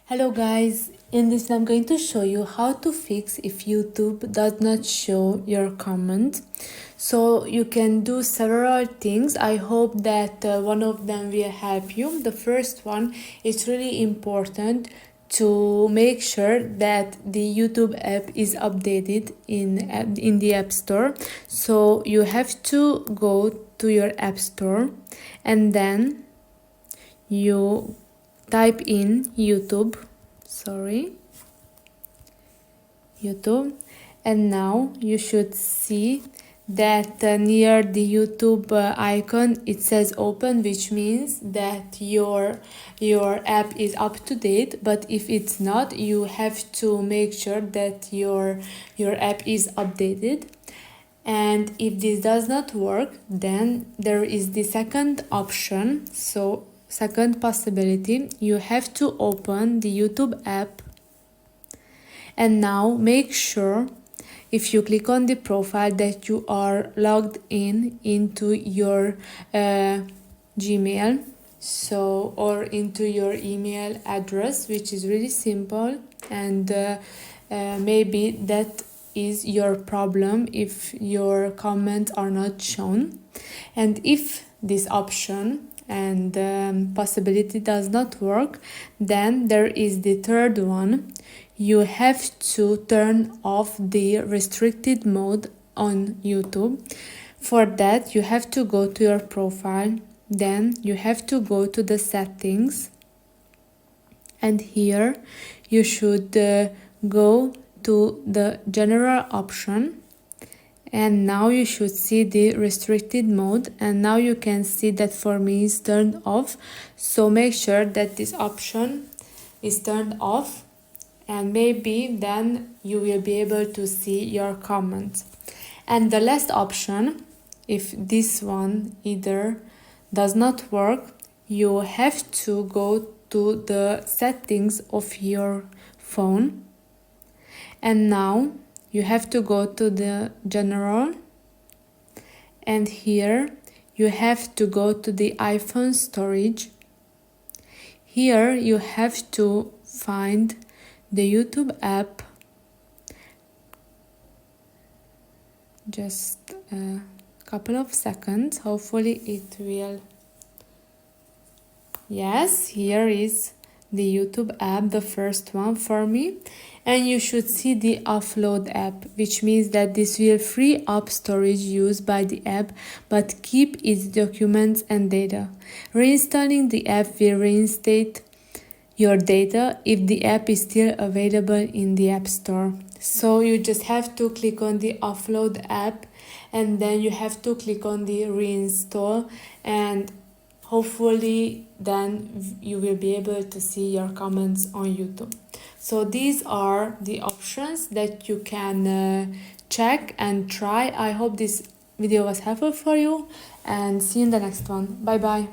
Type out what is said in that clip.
Hello guys, in this I'm going to show you how to fix if YouTube does not show your comment. So you can do several things. I hope that one of them will help you. The first one is really important to make sure that the YouTube app is updated in the App Store. So you have to go to your App Store and then you type in YouTube, and now you should see that near the YouTube icon it says open, which means that your app is up to date. But if it's not, you have to make sure that your app is updated. And if this does not work, then there is the second option. So second possibility, you have to open the YouTube app, and now make sure if you click on the profile that you are logged into your Gmail, or into your email address, which is really simple. And maybe that is your problem if your comments are not shown. And if this option and possibility does not work, then there is the third one. You have to turn off the restricted mode on YouTube. For that, you have to go to your profile, then you have to go to the settings, and here you should go to the general option, and now you should see the restricted mode, and now you can see that for me is turned off. So make sure that this option is turned off, and maybe then you will be able to see your comments. And the last option, if this one either does not work, you have to go to the settings of your phone, and now you have to go to the general, and here you have to go to the iPhone storage. Here you have to find the YouTube app. Just a couple of seconds, hopefully it will. Yes, here is the YouTube app, the first one for me, and you should see the offload app, which means that this will free up storage used by the app but keep its documents and data. Reinstalling the app will reinstate your data if the app is still available in the App Store. So you just have to click on the offload app, and then you have to click on the reinstall, and hopefully then you will be able to see your comments on YouTube. So these are the options that you can check and try. I hope this video was helpful for you, and see you in the next one. Bye bye.